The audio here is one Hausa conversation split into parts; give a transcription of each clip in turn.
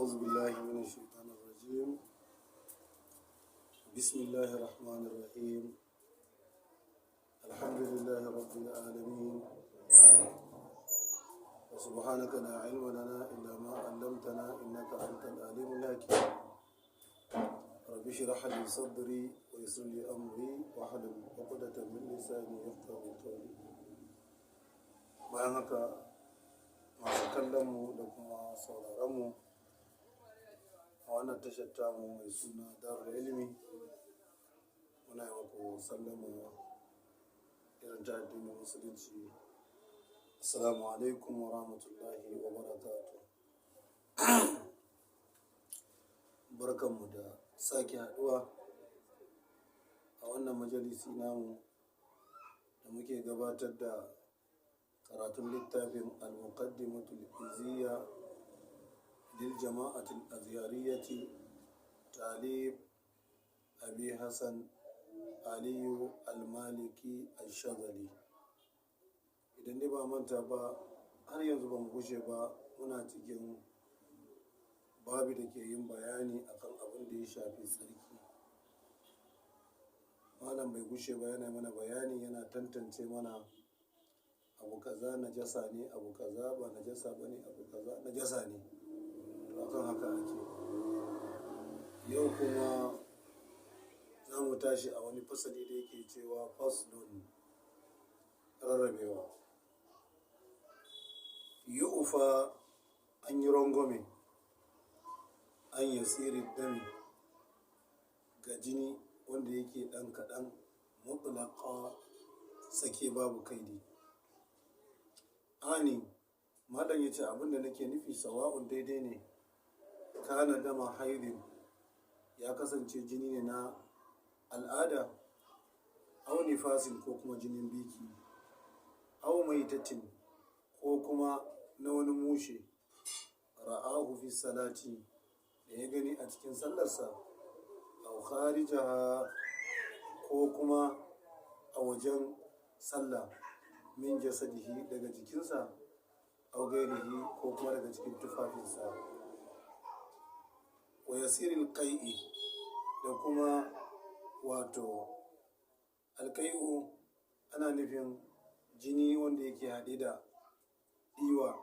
أعوذ بالله من الشيطان الرجيم. بسم الله الرحمن الرحيم. الحمد لله رب العالمين، وسبحانك لا علم لنا إلا ما علمتنا إنك أنت العليم الحكيم. رب اشرح لي صدري ويسر لي أمري واحلل عقدة من لساني يفقهوا قولي. bayan haka masu kallon mu da kuma sauraron mu a wannan tashar tamu mai suna Darul Ilmi, muna yi muku sallama irin ta addinin musulunci. Assalamu alaikum wa rahmatullahi wa barakatuh. Barkanmu da sake haɗuwa a wannan majalisi namu da muke gabatar da karatun littafin al-muqaddimatul izziya lil jama'atul azhariyyati talib abi hasan aliyu al-maliki al-shadhali. Idan dai ba manta ba, har yanzu ba mu gushe ba, muna cikin babu da ke yin bayani akan abin da ya shafi tsarki. Malam bai gushe ba, yana mana bayani, yana tantance mana abu kaza najasa ne, abu kaza ba najasa bane, abu kaza najasa ne. To akan haka ake. Yau kuma za mu tashi a wani fasali da yake cewa faslun, rarrabewa. Yu'ufa, an yi rangwame, an yasiri dami, ga jini wanda yake ɗan kaɗan, mutlaqa, sake babu kaidi. Ani, malam ya ce abinda nake nufi sawa'un daidai ne, kana dama haidin, ya kasance jini ne na al'ada, au nifasin ko kuma jinin biki, au maitatin ko kuma na wani mushe, ra'ahu fi salati, da ya gani a cikin sallarsa, au kharijaha ko kuma a wajen sallah, min jasadihi, daga jikinsa, au gairihi ko kuma daga cikin tufafinsa, wa yasiril qai'i, da kuma wato alqai'u ana nufin jini wanda yake haɗe da ɗiwa,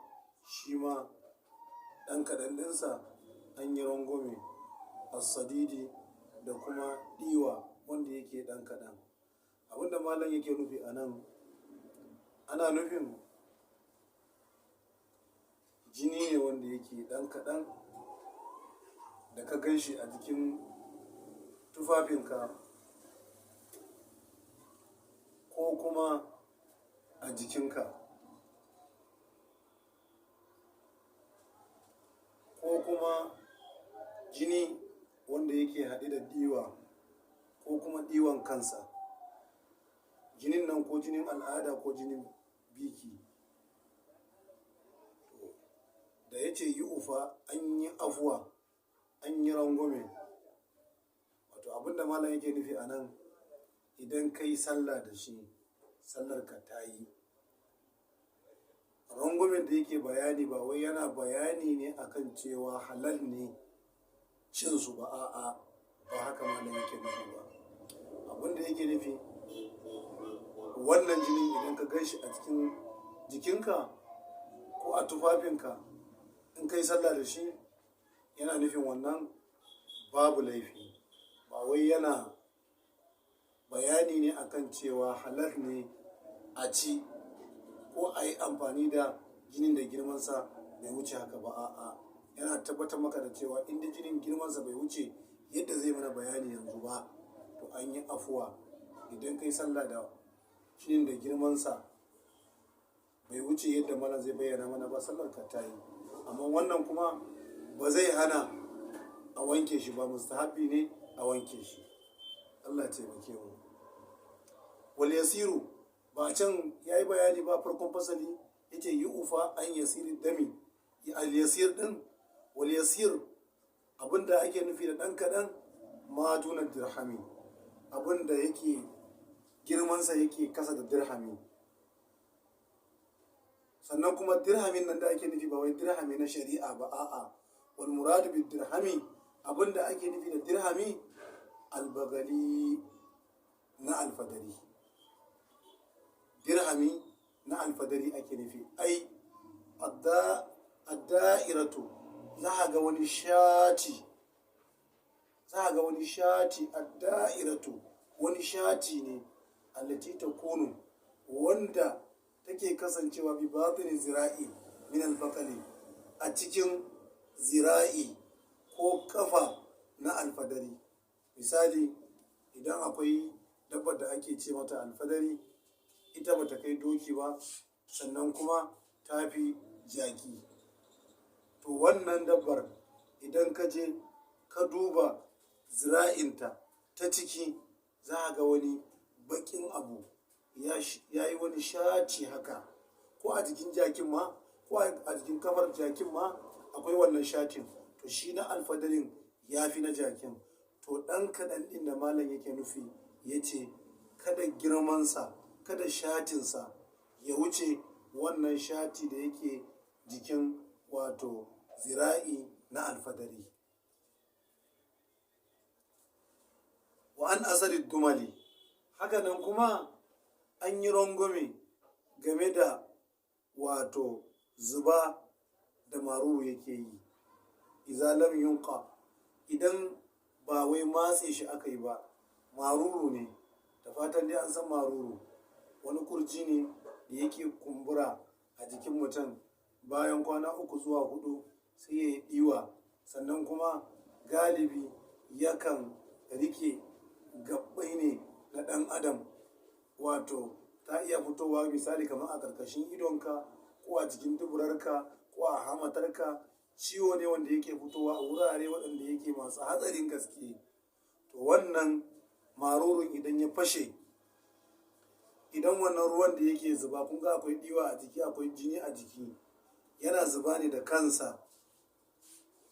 shi ma ɗan kaɗan ɗinsa an yi rangwame, as-sadidi, da kuma ɗiwa wanda yake ɗan kaɗan. Abinda malam yake nufi a nan, ana nufin jini ne wanda yake ɗan kaɗan da ka gan shi a jikin tufafinka ko kuma a jikinka, ko kuma jini wanda yake haɗe da ɗiwa ko kuma ɗiwan kansa. Jinin nan ko jinin al'ada ko jinin biki. Da ya ce yi ufa, an yi afuwa, an yi rangwame. Wato abinda malam yake nufi a nan, idan ka yi sallah da shi, sallarka ta yi. Rangwamen da yake bayani ba wai yana bayani ne akan cewa halal ne cin su ba, a'a, ba haka malam yake nufi ba. Abinda yake nufi, wannan jinin idan ka gan shi a cikin jikinka ko a tufafinka, in kai sallah da shi, yana nufin wannan babu laifi. Ba wai yana bayani ne akan cewa halal ne a ci ko a yi amfani da jinin da girmansa bai wuce haka ba, a'a, yana tabbatar maka da cewa inda jinin girmansa bai wuce yadda zai mana bayani yanzu ba, to an yi afuwa. Idan kai sallah da jinin da girmansa bai wuce yadda mana zai bayyana mana ba, sallarka ta yi. Amma wannan kuma ba zai hana a wanke shi ba, mustahabi ne a wanke shi. Allah ya taimake mu. Wal yasiru, ba can yayi bayani ba farkon fasali, yace yi ufa an yasiri dami. Al yasir din, wal yasir, abinda ake nufi da dan kadan, ma duna dirhami, abinda yake girmansa yake kasa da dirhami. Sannan kuma dirhamin nan da ake nufi ba wai dirhami na shari'a ba, a'a, wal muradu bid dirhami, abinda ake nufi da dirhami albagali na alfadari. Dirhami na alfadari ake nufi. Ai adda'iratu, za a ga wani shati, adda'iratu wani shati ne, allati takunu, wanda take kasancewa bi batin zira'i min albaqali, a cikin zira'i ko kafa na alfadari. Misali, idan akwai dabbar da ake ce mata alfadari, ita bata kai doki ba, sannan kuma ta fi jaki, to wannan dabbar idan ka je ka duba zira'inta ta ciki, za a ga wani bakin abu ya yi wani shaci haka, ko a jikin jakin ma, ko a jikin kafar jakin ma akwai wannan shatin, to shi na alfadarin ya fi na jakin. To ɗan kaɗan ɗin da malam yake nufi, ya ce kada girmansa, kada shatinsa ya wuce wannan shati da yake jikin wato zira'i na alfadari. Wa an asari dumali, haka nan kuma an yi rangwame game da wato zuba da maruru yake yi. Iza lam yunqa, idan ba wai matse shi aka yi ba, maruru ne, da fatan dai an san maruru, wani kurji ne da yake kumbura a jikin mutum bayan kwana 3 zuwa 4 sai ya yi ɗiwa, sannan kuma galibi yakan rike gabbai ne na ɗan adam, wato ta iya fitowa misali kamar a ƙarƙashin idonka, ko a cikin duburarka, ko a hamatarka. Ciwo ne wanda yake fitowa a wurare waɗanda yake masu hatsarin gaske. To wannan marurun idan ya fashe, idan wannan ruwan da yake zuba, kun ga akwai ɗiwa a jiki, akwai jini a jiki, yana zuba ne da kansa,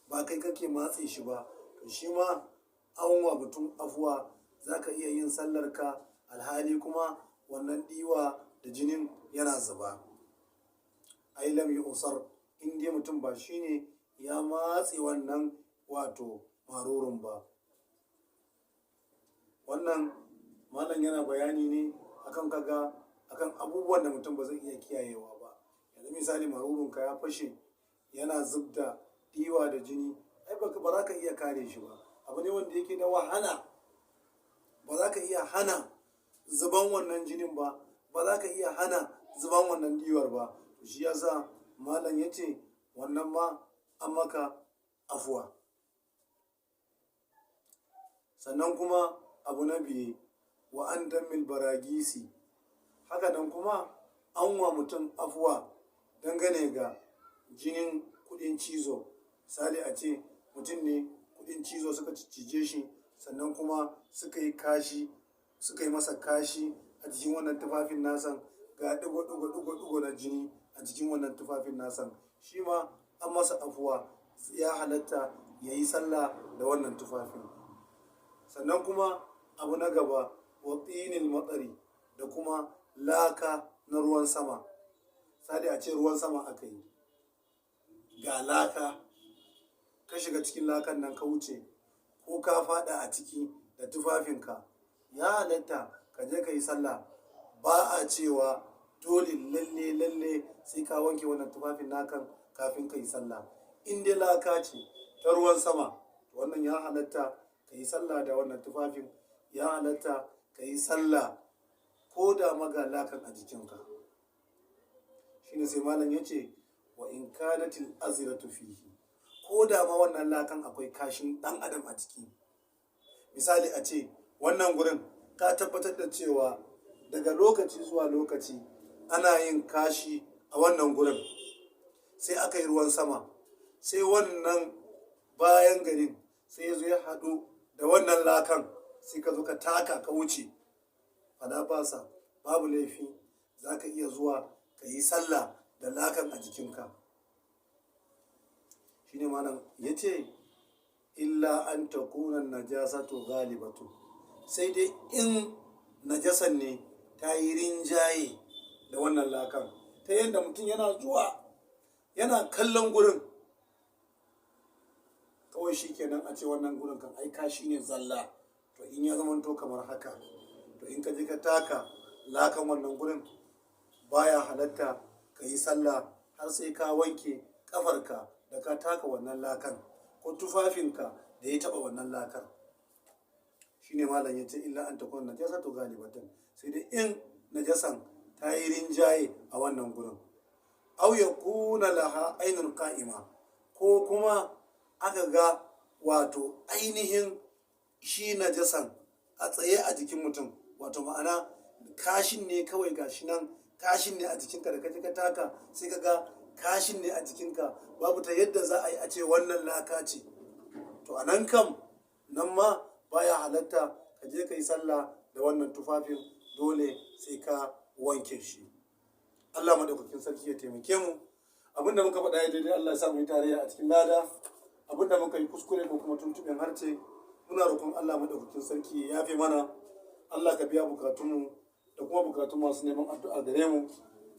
ba kai kake matse shi ba, to shi ma an wa mutum afuwa, za ka iya yin sallarka alhali kuma wannan ɗiwa da jinin yana zuba. Ai lam yu'sar, in dai mutum ba shine ya matse wannan wato marurun ba. Wannan malam yana bayani ne akan abubuwan da mutum ba zai iya kiyayewa ba. Yanzu misali, marurunka ya fashe, yana zubda ɗiwa da jini, ai ba za ka iya kare shi ba, abu ne wanda yake da wahala, ba za ka iya hana zuban wannan jinin ba, ba za ka iya hana zuban wannan ɗiwar ba. To shi yasa malam ya ce wannan ma an maka afuwa. Sannan kuma abu na biye, wa an dammil baragisi, haka nan kuma an wa mutum afuwa dangane ga jinin kudin cizo. Misali a ce mutum ne kudin cizo suka cije shi, sannan kuma suka yi masa kashi a jikin wannan tufafin nasan, ga ɗigo na jini a jikin wannan tufafin nasan, shi ma an masa afuwa, ya halatta ya yi sallah da wannan tufafin. Sannan kuma abu na gaba, wa tinil matsari, da kuma laka na ruwan sama. Misali a ce ruwan sama aka yi, ga laka, ka shiga cikin lakan nan ka wuce, ko ka fada a ciki da tufafinka, ya halatta ka je ka yi sallah. Ba a cewa dole lalle sai ka wanke wannan tufafin nakan kafin ka yi sallah. In dai laka ce ta ruwan sama, wannan ya halatta ka yi sallah da wannan tufafin, ya halatta ka yi sallah ko da maga lakan a jikinka. Shine sai malam ya ce, wa in kanatil azratu fihi, ko da ma wannan lakan akwai kashin ɗan adam a ciki. Misali a ce wannan gurin ka tabbatar da cewa daga lokaci zuwa lokaci ana yin kashi a wannan gurin, sai aka yi ruwan sama, sai wannan bayan garin sai ya zo ya haɗu da wannan lakan, sai ka zo ka taka ka wuce, fada basa, babu laifi, za ka iya zuwa ka yi sallah da lakan a jikinka. Shine malam ya ce, illa an takuna najasatu ghalibatu, sai dai in najasan ne ta yi rinjaye da wannan lakan, ta yadda mutum yana zuwa yana kallon gurin kawai shikenan a ce wannan gurin kan ai kashi ne zalla, to in ya zamanto kamar haka, to in ka je ka taka lakan wannan gurin baya halatta ka yi sallah har sai ka wanke kafarka da ka taka wannan lakan ko tufafinka da ya taba wannan lakar. Shine malam yace illa an takuna najasatu galibatan, sai dai in najasan ta yi rinjaye a wannan gurin. Aw yakuna laha ainun qa'ima, ko kuma aka ga wato ainihin shi najasan a tsaye a jikin mutum, wato ma'ana kashin ne kawai gashi nan, kashin ne a jikinka da kaje ka taka sai ka ga kashin ne a jikinka, babu ta yadda za a yi a ce wannan laka ce, to a nan kam nan ma baya halatta ka je ka yi sallah da wannan tufafin, dole sai ka wanke shi. Allah madaukakin sarki ya taimake mu. Abinda muka faɗa daidai Allah ya sa mu yi tarayya a cikin lada, abinda muka yi kuskure ko kuma tuntuɓen harce muna roƙon Allah madaukakin sarki ya yafe mana. Allah ka biya bukatunmu da kuma bukatun masu neman addu'a gare mu.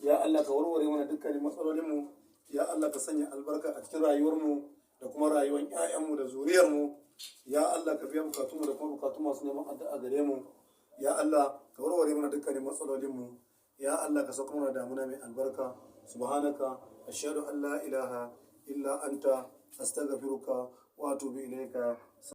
Ya Allah ka warware mana dukkanin matsalolinmu. Ya Allah ka sanya albarka a cikin rayuwarmu da kuma rayuwar 'ya'yanmu da zuriyarmu. Ya Allah ka biya bukatunmu da kuma bukatun masu neman addu'a gare mu. Ya Allah ka warware mana dukkanin matsalolinmu. Ya Allah ka sauka mana damuna mai albarka. Subhanaka ashhadu an la ilaha illa anta astaghfiruka wa atubu ilayka.